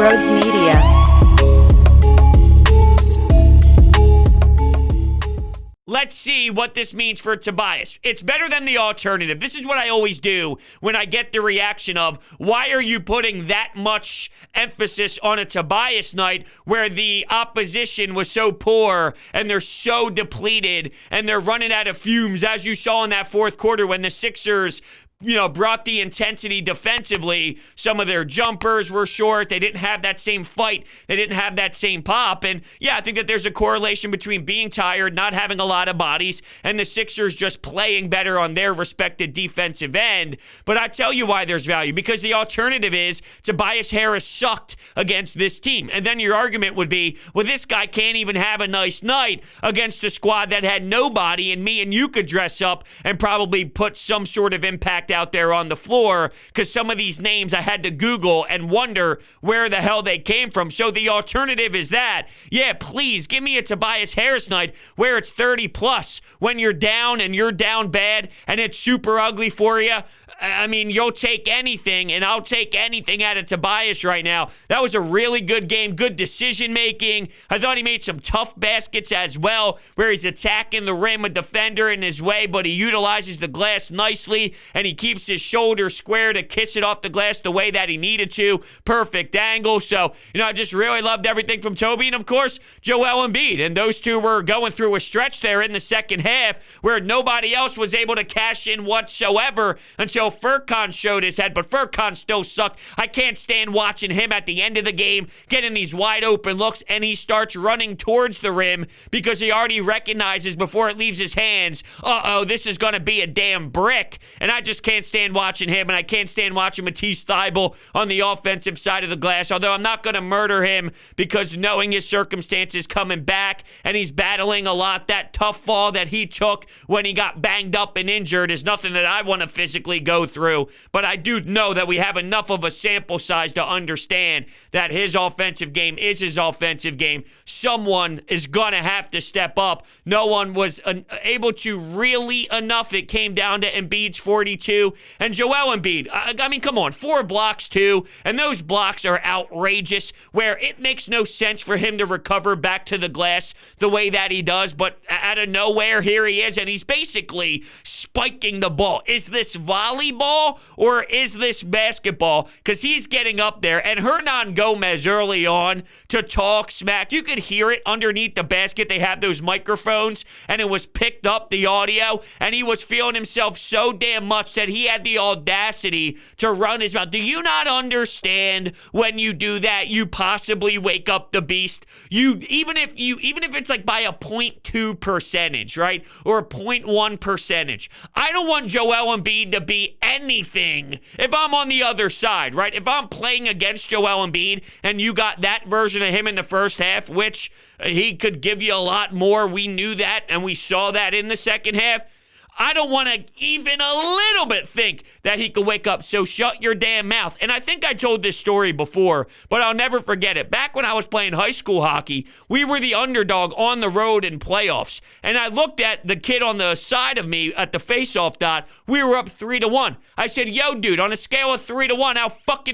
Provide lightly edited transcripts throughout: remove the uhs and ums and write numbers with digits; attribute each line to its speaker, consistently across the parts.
Speaker 1: Broads Media.
Speaker 2: Let's see what this means for Tobias. It's better than the alternative. This is what I always do when I get the reaction of, why are you putting that much emphasis on a Tobias night where the opposition was so poor and they're so depleted and they're running out of fumes, as you saw in that fourth quarter when the Sixers brought the intensity defensively. Some of their jumpers were short. They didn't have that same fight. They didn't have that same pop. And yeah, I think that there's a correlation between being tired, not having a lot of bodies, and the Sixers just playing better on their respected defensive end. But I tell you why there's value, because the alternative is Tobias Harris sucked against this team. And then your argument would be, well, this guy can't even have a nice night against a squad that had nobody, and me and you could dress up and probably put some sort of impact out there on the floor, because some of these names I had to Google and wonder where the hell they came from. So the alternative is that, yeah, please give me a Tobias Harris night where it's 30 plus when you're down and you're down bad and it's super ugly for you. I mean, you'll take anything, and I'll take anything out of Tobias right now. That was a really good game, good decision-making. I thought he made some tough baskets as well, where he's attacking the rim, a defender in his way, but he utilizes the glass nicely, and he keeps his shoulder square to kiss it off the glass the way that he needed to. Perfect angle. So, I just really loved everything from Toby, and of course, Joel Embiid. And those two were going through a stretch there in the second half where nobody else was able to cash in whatsoever until Furkan showed his head, but Furkan still sucked. I can't stand watching him at the end of the game getting these wide open looks, and he starts running towards the rim because he already recognizes before it leaves his hands, this is going to be a damn brick. And I just can't stand watching him, and I can't stand watching Matisse Thybulle on the offensive side of the glass, although I'm not going to murder him because knowing his circumstances coming back and he's battling a lot, that tough fall that he took when he got banged up and injured is nothing that I want to physically go through. But I do know that we have enough of a sample size to understand that his offensive game is his offensive game. Someone is going to have to step up. No one was able to really enough. It came down to Embiid's 42 and Joel Embiid. I mean, come on, 4 blocks too, and those blocks are outrageous where it makes no sense for him to recover back to the glass the way that he does, but out of nowhere, here he is, and he's basically spiking the ball. Is this volleyball or is this basketball? Because he's getting up there, and Hernan Gomez early on to talk smack. You could hear it underneath the basket. They have those microphones, and it was picked up, the audio, and he was feeling himself so damn much that he had the audacity to run his mouth. Do you not understand when you do that, you possibly wake up the beast? Even if it's like by a 0.2 percentage, right? Or a 0.1 percentage. I don't want Joel Embiid to be anything if I'm on the other side, right? If I'm playing against Joel Embiid and you got that version of him in the first half, which he could give you a lot more. We knew that, and we saw that in the second half. I don't want to even a little bit think that he could wake up, so shut your damn mouth. And I think I told this story before, but I'll never forget it. Back when I was playing high school hockey, we were the underdog on the road in playoffs. And I looked at the kid on the side of me at the face-off dot. We were up 3-1. I said, yo, dude, on a scale of 3-1,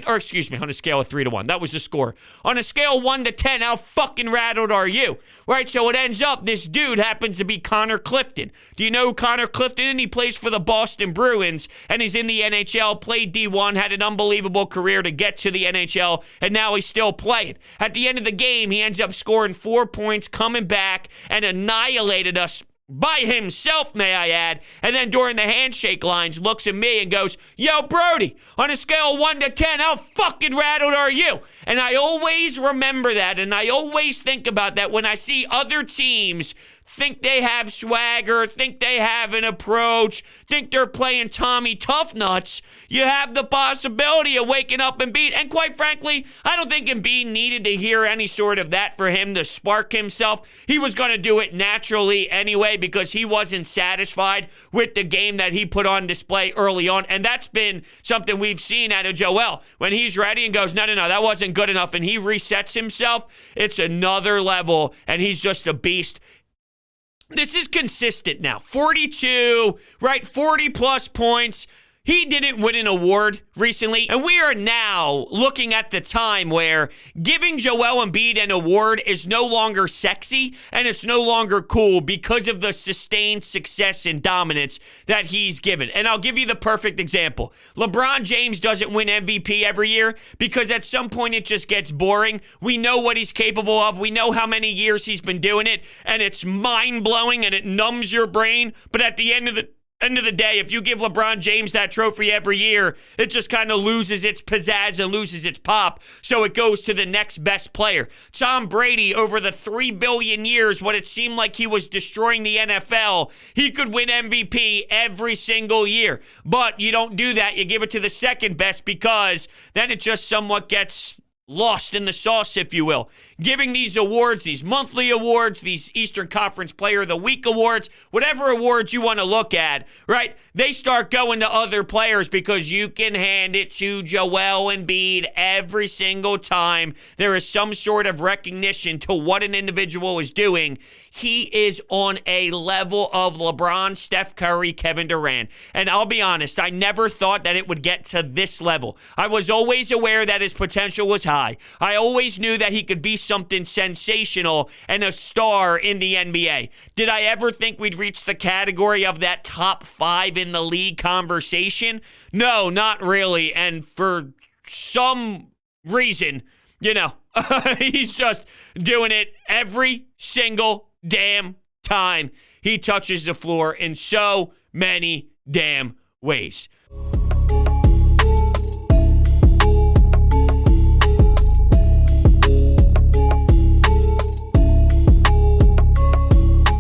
Speaker 2: on a scale of 3-1, that was the score. On a scale of 1 to 10, how fucking rattled are you? Right, so it ends up, this dude happens to be Connor Clifton. Do you know who Connor Clifton? And he plays for the Boston Bruins, and he's in the NHL, played D1, had an unbelievable career to get to the NHL, and now he's still playing. At the end of the game, he ends up scoring 4 points, coming back, and annihilated us by himself, may I add. And then during the handshake lines, looks at me and goes, yo, Brody, on a scale of 1 to 10, how fucking rattled are you? And I always remember that, and I always think about that when I see other teams think they have swagger, think they have an approach, think they're playing Tommy Toughnuts. You have the possibility of waking up Embiid. And quite frankly, I don't think Embiid needed to hear any sort of that for him to spark himself. He was going to do it naturally anyway because he wasn't satisfied with the game that he put on display early on. And that's been something we've seen out of Joel. When he's ready and goes, no, that wasn't good enough, and he resets himself, it's another level, and he's just a beast. This is consistent now. 42, right? 40 plus points. He didn't win an award recently, and we are now looking at the time where giving Joel Embiid an award is no longer sexy and it's no longer cool because of the sustained success and dominance that he's given. And I'll give you the perfect example. LeBron James doesn't win MVP every year because at some point it just gets boring. We know what he's capable of. We know how many years he's been doing it, and it's mind-blowing and it numbs your brain. But at the end of the day, if you give LeBron James that trophy every year, it just kind of loses its pizzazz and loses its pop, so it goes to the next best player. Tom Brady, over the 3 billion years, when it seemed like he was destroying the NFL, he could win MVP every single year. But you don't do that. You give it to the second best because then it just somewhat gets lost in the sauce, if you will. Giving these awards, these monthly awards, these Eastern Conference Player of the Week awards, whatever awards you want to look at, right? They start going to other players because you can hand it to Joel Embiid every single time there is some sort of recognition to what an individual is doing. He is on a level of LeBron, Steph Curry, Kevin Durant. And I'll be honest, I never thought that it would get to this level. I was always aware that his potential was high. I always knew that he could be something sensational and a star in the NBA. Did I ever think we'd reach the category of that top 5 in the league conversation? No, not really. And for some reason, he's just doing it every single damn time he touches the floor in so many damn ways.